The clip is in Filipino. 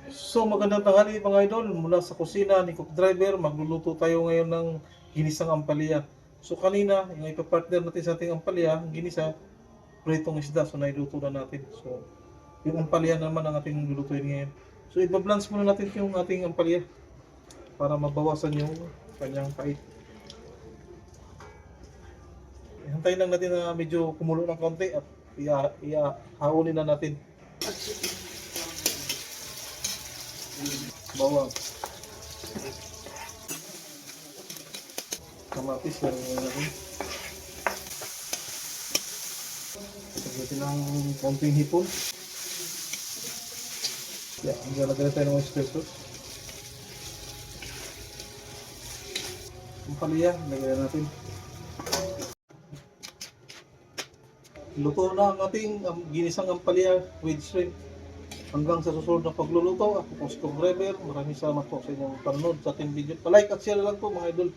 So magandang tanghali mga idol, mula sa kusina ni Cook Driver, magluluto tayo ngayon ng ginisang ampalaya. So kanina, yung ipapartner natin sa ating ampalaya, ang ginisa, pritong isda, so nailuto na natin. So yung ampalaya naman ang ating lulutuin ngayon. So ibablance muna natin yung ating ampalaya para mabawasan yung kanyang pait. Hintayin lang natin na medyo kumulo ng konti at ihaunin na natin. Bawang, kamatis, meron na natin. Pagdating ng konting hipon. Yeah, maglalagay tayo ng oyster sauce. Ang palaya, lagyan natin. Luto na ang ating ginisang ampalaya with shrimp. Hanggang sa susunod na pagluluto, ako po si Cook Driver. Maraming salamat po sa inyong panonood sa ating video. Pa-like at share lang po mga idol.